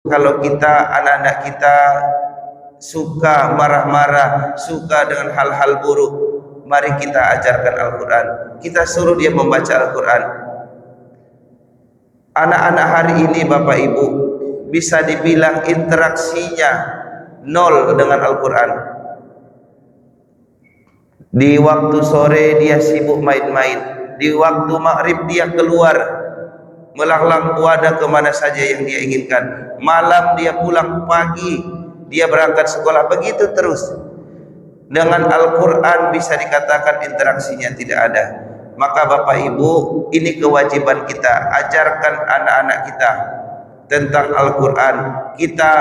Kalau kita, anak-anak kita suka marah-marah, suka dengan hal-hal buruk, mari kita ajarkan Al-Quran. Kita suruh dia membaca Al-Quran. Anak-anak hari ini Bapak Ibu bisa dibilang interaksinya nol dengan Al-Quran. Di waktu sore dia sibuk main-main, di waktu maghrib dia keluar melanglang buana kemana saja yang dia inginkan, malam dia pulang, pagi dia berangkat sekolah, begitu terus. Dengan Al-Quran bisa dikatakan interaksinya tidak ada. Maka Bapak Ibu, ini kewajiban kita, ajarkan anak-anak kita tentang Al-Quran. Kita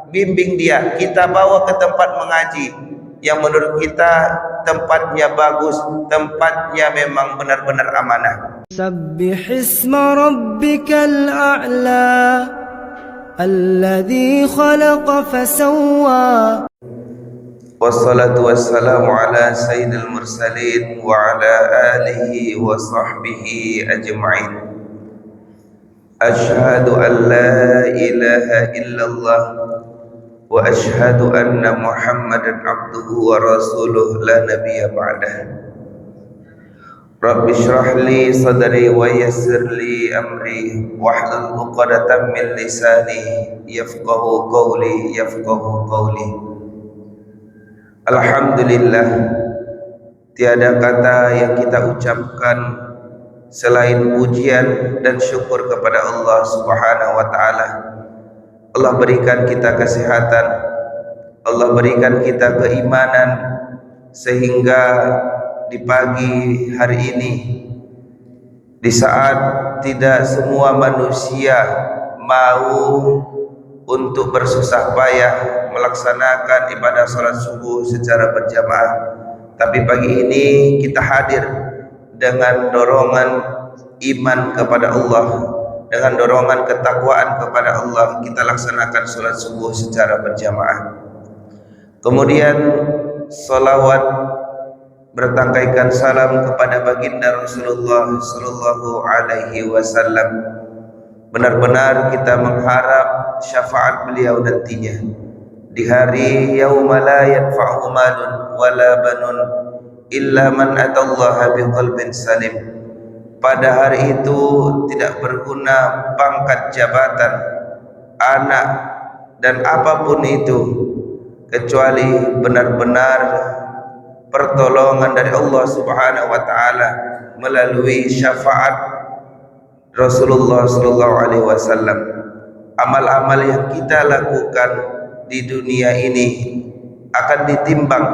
bimbing dia, kita bawa ke tempat mengaji yang menurut kita tempatnya bagus, tempatnya memang benar-benar amanah. سبح اسم ربك الأعلى الذي خلق فسوى والصلاة والسلام على سيد المرسلين وعلى آله وصحبه أجمعين. أشهد أن لا إله إلا الله وأشهد أن محمدا عبده ورسوله لا نبي بعده. رب اشرح لي صدري ويسر لي أمري واحلل عقدة من لساني يفقه قولي. Alhamdulillah, tiada kata yang kita ucapkan selain pujian dan syukur kepada Allah Subhanahu wa taala. Allah berikan kita kesehatan, Allah berikan kita keimanan, sehingga di pagi hari ini, di saat tidak semua manusia mau untuk bersusah payah melaksanakan ibadah salat subuh secara berjamaah, tapi pagi ini kita hadir dengan dorongan iman kepada Allah, dengan dorongan ketakwaan kepada Allah, kita laksanakan salat subuh secara berjamaah. Kemudian salawat bertangkaikan salam kepada baginda Rasulullah sallallahu alaihi wasallam. Benar-benar kita mengharap syafaat beliau nantinya di hari yauma la yanfa'u malun wala banun illa man atallaha biqalbin salim. Pada hari itu tidak berguna pangkat jabatan, anak dan apapun itu, kecuali benar-benar pertolongan dari Allah Subhanahu wa taala melalui syafaat Rasulullah sallallahu alaihi wasallam. Amal-amal yang kita lakukan di dunia ini akan ditimbang,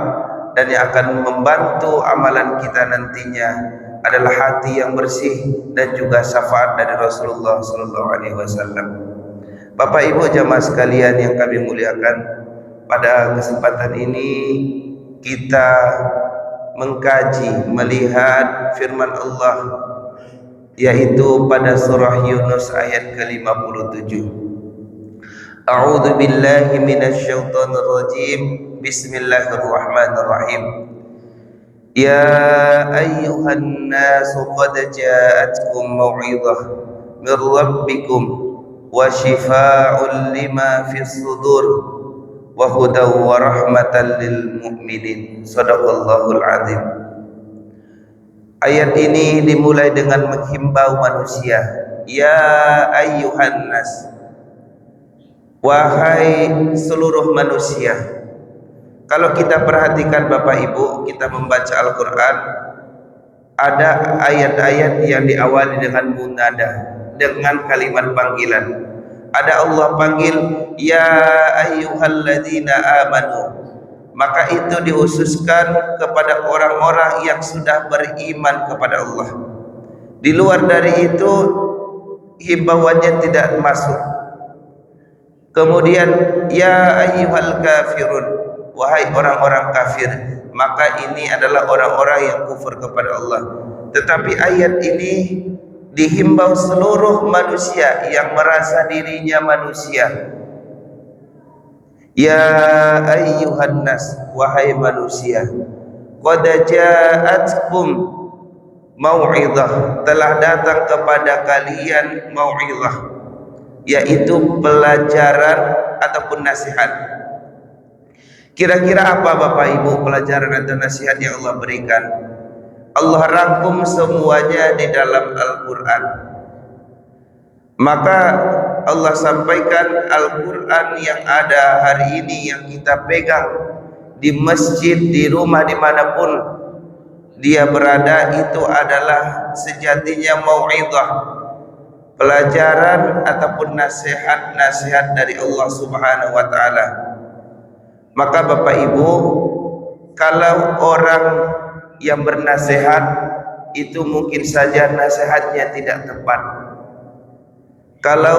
dan yang akan membantu amalan kita nantinya adalah hati yang bersih dan juga syafaat dari Rasulullah sallallahu alaihi wasallam. Bapak Ibu jamaah sekalian yang kami muliakan, pada kesempatan ini kita mengkaji, melihat firman Allah, yaitu pada surah Yunus ayat ke-57. A'udzu billahi minasyaitonir rajim. Bismillahirrahmanirrahim. Ya ayyuhan nasu qad ja'atkum mau'izah min rabbikum wa shifaa'un lima fis sudur wa hudaw wa rahmatan lil mu'minin. Shadaqallahul azim. Ayat ini dimulai dengan menghimbau manusia. Ya ayyuhan nas, wahai seluruh manusia. Kalau kita perhatikan Bapak Ibu, kita membaca Al-Quran, ada ayat-ayat yang diawali dengan munada, dengan kalimat panggilan. Ada Allah panggil, ya ayyuhalladzina amanu, maka itu dihususkan kepada orang-orang yang sudah beriman kepada Allah. Di luar dari itu himbauannya tidak masuk. Kemudian ya ayyuhal kafirun, wahai orang-orang kafir, maka ini adalah orang-orang yang kufur kepada Allah. Tetapi ayat ini dihimbau seluruh manusia yang merasa dirinya manusia. Ya ayyuhan nas, wahai manusia, qad ja'atkum mau'izah, telah datang kepada kalian mau'izah. yaitu pelajaran ataupun nasihat. Kira-kira apa Bapak Ibu pelajaran atau nasihat yang Allah berikan? Allah rangkum semuanya di dalam Al-Quran. Maka Allah sampaikan Al-Quran yang ada hari ini, yang kita pegang di masjid, di rumah, dimanapun dia berada, itu adalah sejatinya mau'izah, pelajaran ataupun nasihat-nasihat dari Allah Subhanahu wa ta'ala. Maka Bapak Ibu, kalau orang yang bernasihat itu mungkin saja nasihatnya tidak tepat. Kalau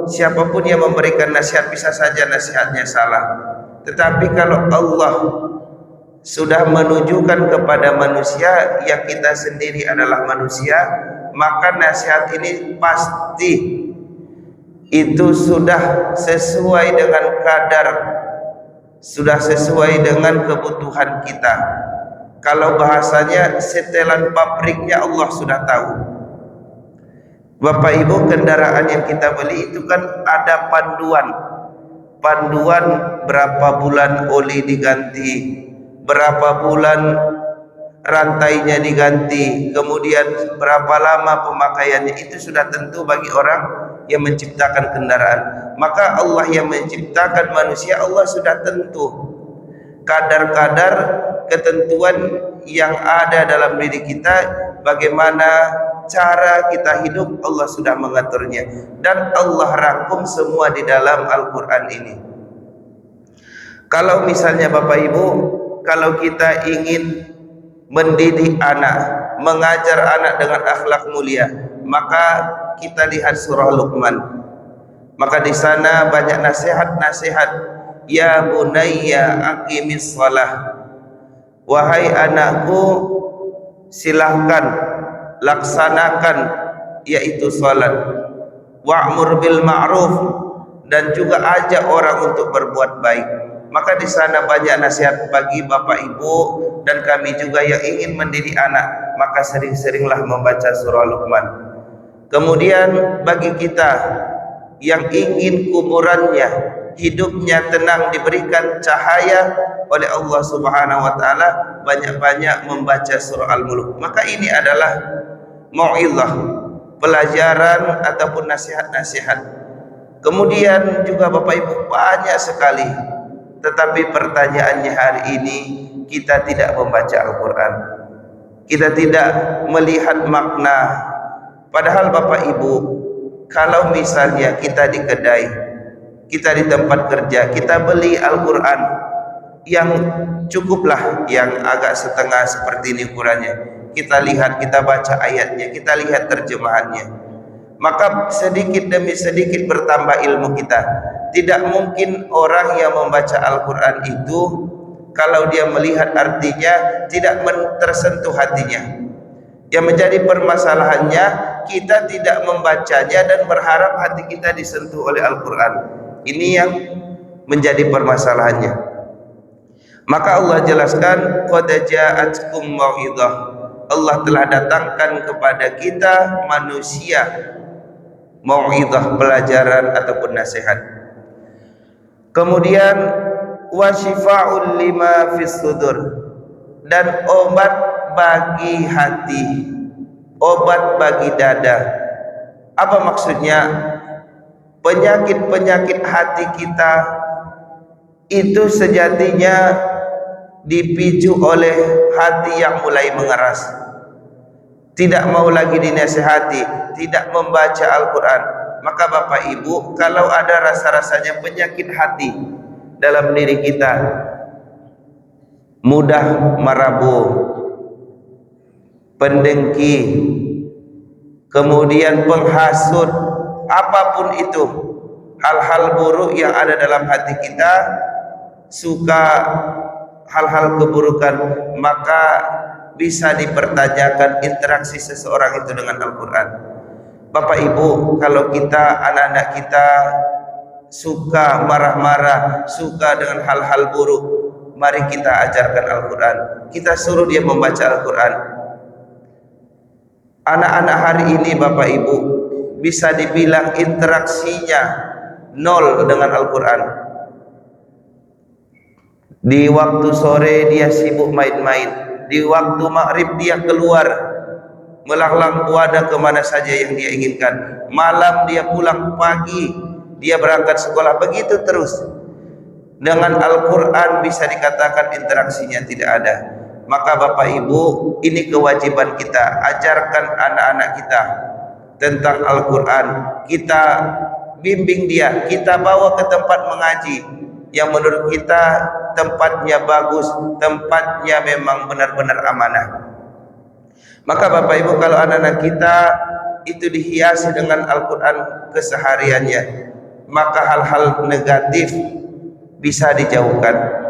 siapapun yang memberikan nasihat bisa saja nasihatnya salah. Tetapi kalau Allah sudah menunjukkan kepada manusia yang kita sendiri adalah manusia, maka nasihat ini pasti itu sudah sesuai dengan kadar, sudah sesuai dengan kebutuhan kita. Kalau bahasanya setelan pabriknya Allah sudah tahu. Bapak Ibu, kendaraan yang kita beli itu kan ada panduan berapa bulan oli diganti, berapa bulan rantainya diganti, kemudian berapa lama pemakaiannya, itu sudah tentu bagi orang yang menciptakan kendaraan. Maka Allah yang menciptakan manusia, Allah sudah tentu kadar-kadar ketentuan yang ada dalam diri kita, bagaimana cara kita hidup, Allah sudah mengaturnya, dan Allah rangkum semua di dalam Al-Quran ini. Kalau misalnya Bapak Ibu, kalau kita ingin mendidik anak, mengajar anak dengan akhlak mulia, maka kita lihat surah Luqman. Maka di sana banyak nasihat-nasihat. Ya bunayya aqimis shalah, wahai anakku, silahkan laksanakan yaitu salat. Wa'mur bil ma'ruf, dan juga ajak orang untuk berbuat baik. Maka di sana banyak nasihat bagi Bapak Ibu dan kami juga yang ingin mendidik anak, maka sering-seringlah membaca surah Luqman. Kemudian bagi kita yang ingin kuburannya, hidupnya tenang, diberikan cahaya oleh Allah Subhanahu wa ta'ala, banyak-banyak membaca surah Al-Mulk. Maka ini adalah mau'izah, pelajaran ataupun nasihat-nasihat. Kemudian juga Bapak Ibu banyak sekali, tetapi pertanyaannya hari ini kita tidak membaca Al-Quran, kita tidak melihat makna. Padahal Bapak Ibu, kalau misalnya kita di kedai, kita di tempat kerja, kita beli Al-Quran yang cukuplah, yang agak setengah seperti ini ukurannya, kita lihat, kita baca ayatnya, kita lihat terjemahannya, maka sedikit demi sedikit bertambah ilmu kita. Tidak mungkin orang yang membaca Al-Quran itu kalau dia melihat artinya tidak tersentuh hatinya. Yang menjadi permasalahannya, kita tidak membacanya dan berharap hati kita disentuh oleh Al-Quran. Ini yang menjadi permasalahannya. Maka Allah jelaskan, qad ja'atkum mau'izah, Allah telah datangkan kepada kita manusia mau'izah, pelajaran ataupun nasihat. Kemudian wa syifa'ul lima fis sudur, dan obat bagi hati, obat bagi dada. Apa maksudnya? Penyakit-penyakit hati kita itu sejatinya dipicu oleh hati yang mulai mengeras, tidak mau lagi dinasihati, tidak membaca Al-Quran. Maka Bapak Ibu, kalau ada rasa-rasanya penyakit hati dalam diri kita, mudah merabu, pendengki, kemudian penghasut, apapun itu, hal-hal buruk yang ada dalam hati kita, suka hal-hal keburukan, maka bisa dipertanyakan interaksi seseorang itu dengan Al-Quran. Bapak Ibu, kalau kita, anak-anak kita suka marah-marah, suka dengan hal-hal buruk, mari kita ajarkan Al-Quran, kita suruh dia membaca Al-Quran. Anak-anak hari ini Bapak Ibu bisa dibilang interaksinya nol dengan Al-Quran. Di waktu sore dia sibuk main-main, di waktu maghrib dia keluar melanglang buana kemana saja yang dia inginkan, malam dia pulang, pagi dia berangkat sekolah, begitu terus. Dengan Al-Quran bisa dikatakan interaksinya tidak ada. Maka Bapak Ibu, ini kewajiban kita, ajarkan anak-anak kita tentang Al-Quran. Kita bimbing dia, kita bawa ke tempat mengaji yang menurut kita tempatnya bagus, tempatnya memang benar-benar amanah. Maka Bapak Ibu, kalau anak-anak kita itu dihiasi dengan Al-Quran kesehariannya, maka hal-hal negatif bisa dijauhkan.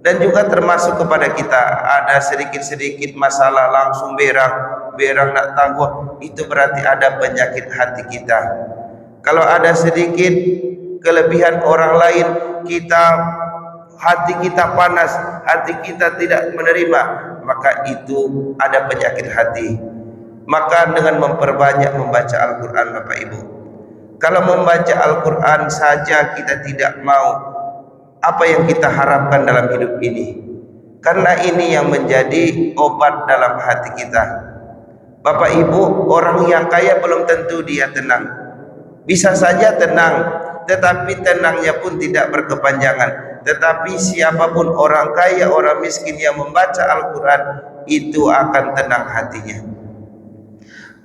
Dan juga termasuk kepada kita, ada sedikit-sedikit masalah langsung berang nak tangguh, itu berarti ada penyakit hati kita. Kalau ada sedikit kelebihan orang lain, hati kita panas, hati kita tidak menerima, maka itu ada penyakit hati. Maka dengan memperbanyak membaca Al-Quran Bapak Ibu, kalau membaca Al-Quran saja kita tidak mau, apa yang kita harapkan dalam hidup ini? Karena ini yang menjadi obat dalam hati kita. Bapak Ibu, orang yang kaya belum tentu dia tenang. Bisa saja tenang, tetapi tenangnya pun tidak berkepanjangan. Tetapi siapapun orang kaya, orang miskin yang membaca Al-Quran, itu akan tenang hatinya.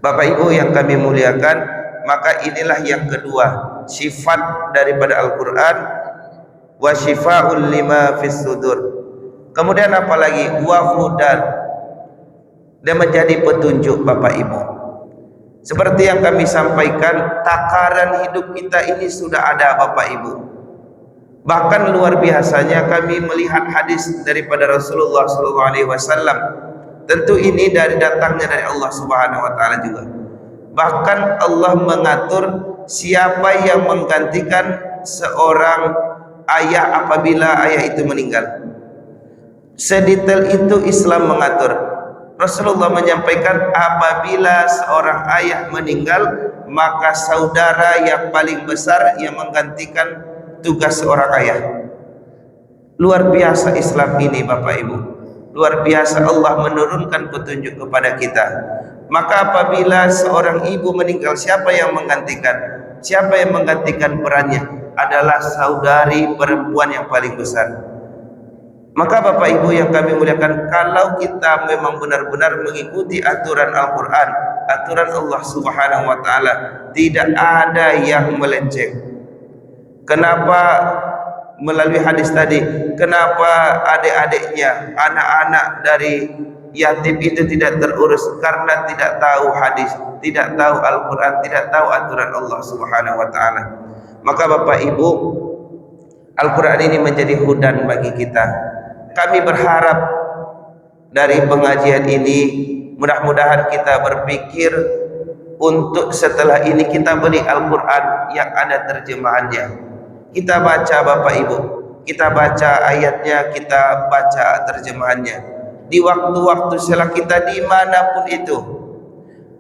Bapak Ibu yang kami muliakan, maka inilah yang kedua, sifat daripada Al-Quran, wa syifaa'ul lima fis sudur. Kemudian apa lagi? Wa hudan, dan menjadi petunjuk Bapak Ibu. Seperti yang kami sampaikan, takaran hidup kita ini sudah ada Bapak Ibu. Bahkan luar biasanya kami melihat hadis daripada Rasulullah SAW. Tentu ini datangnya dari Allah Subhanahu wa taala juga. Bahkan Allah mengatur siapa yang menggantikan seorang ayah apabila ayah itu meninggal. Sedetail itu Islam mengatur. Rasulullah menyampaikan, apabila seorang ayah meninggal, maka saudara yang paling besar yang menggantikan tugas seorang ayah. Luar biasa Islam ini Bapak Ibu. Luar biasa Allah menurunkan petunjuk kepada kita. Maka apabila seorang ibu meninggal, siapa yang menggantikan? Siapa yang menggantikan perannya? Adalah saudari perempuan yang paling besar. Maka Bapak Ibu yang kami muliakan, kalau kita memang benar-benar mengikuti aturan Al-Quran, aturan Allah Subhanahu wa taala, tidak ada yang melenceng. Kenapa melalui hadis tadi, kenapa adik-adiknya, anak-anak dari yatim itu tidak terurus? Karena tidak tahu hadis, tidak tahu Al-Quran, tidak tahu aturan Allah Subhanahu wa taala. Maka Bapak Ibu, Al-Quran ini menjadi hudan bagi kita. Kami berharap dari pengajian ini, mudah-mudahan kita berpikir untuk setelah ini kita beri Al-Quran yang ada terjemahannya. Kita baca Bapak Ibu, kita baca ayatnya, kita baca terjemahannya. Di waktu-waktu setelah kita dimanapun itu,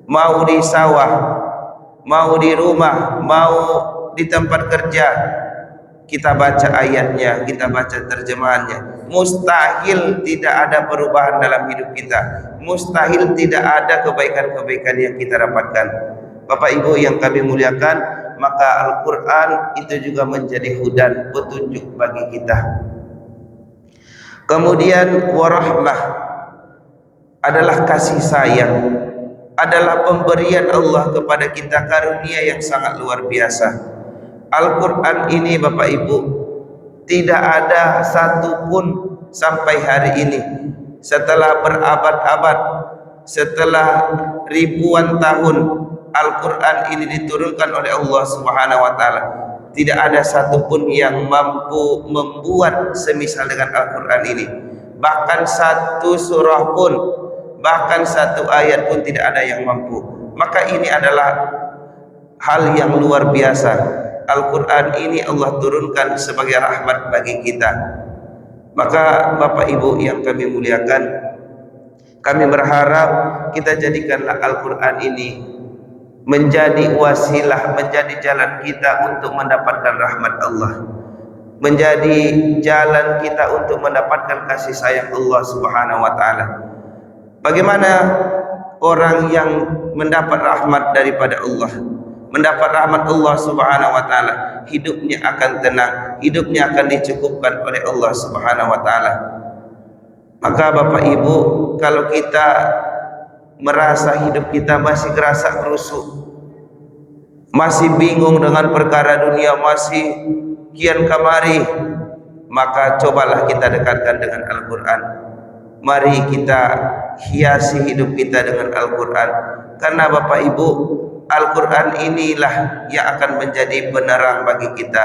mau di sawah, mau di rumah, mau di tempat kerja, kita baca ayatnya, kita baca terjemahannya. Mustahil tidak ada perubahan dalam hidup kita, mustahil tidak ada kebaikan-kebaikan yang kita dapatkan. Bapak Ibu yang kami muliakan, maka Al-Quran itu juga menjadi hudan, petunjuk bagi kita. Kemudian warahmah adalah kasih sayang, adalah pemberian Allah kepada kita, karunia yang sangat luar biasa. Al-Quran ini Bapak Ibu, tidak ada satupun sampai hari ini, setelah berabad-abad, setelah ribuan tahun Al-Quran ini diturunkan oleh Allah Subhanahu wa taala, tidak ada satupun yang mampu membuat semisal dengan Al-Quran ini. Bahkan satu surah pun, bahkan satu ayat pun tidak ada yang mampu. Maka ini adalah hal yang luar biasa. Al-Quran ini Allah turunkan sebagai rahmat bagi kita. Maka Bapak Ibu yang kami muliakan, kami berharap kita jadikanlah Al-Quran ini menjadi wasilah, menjadi jalan kita untuk mendapatkan rahmat Allah, menjadi jalan kita untuk mendapatkan kasih sayang Allah Subhanahu wa taala. Bagaimana orang yang mendapat rahmat daripada Allah, mendapat rahmat Allah Subhanahu wa taala, hidupnya akan tenang, hidupnya akan dicukupkan oleh Allah Subhanahu wa taala. Maka Bapak Ibu, kalau kita merasa hidup kita masih kerasa kerusuk, masih bingung dengan perkara dunia, masih kian kamari, maka cobalah kita dekatkan dengan Al-Quran. Mari kita hiasi hidup kita dengan Al-Quran, karena Bapak Ibu, Al-Quran inilah yang akan menjadi penerang bagi kita.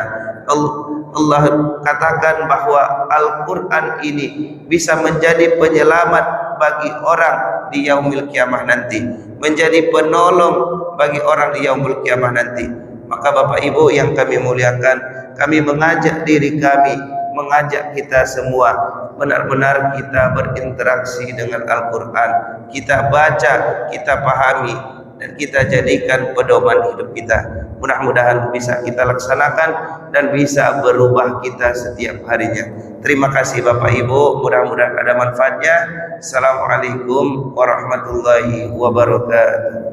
Allah katakan bahwa Al-Quran ini bisa menjadi penyelamat bagi orang di yaumil kiamah nanti, menjadi penolong bagi orang di yaumil kiamah nanti. Maka Bapak Ibu yang kami muliakan, kami mengajak diri kami, mengajak kita semua, benar-benar kita berinteraksi dengan Al-Quran, kita baca, kita pahami, dan kita jadikan pedoman hidup kita. Mudah-mudahan bisa kita laksanakan dan bisa berubah kita setiap harinya. Terima kasih Bapak Ibu, mudah-mudahan ada manfaatnya. Assalamualaikum warahmatullahi wabarakatuh.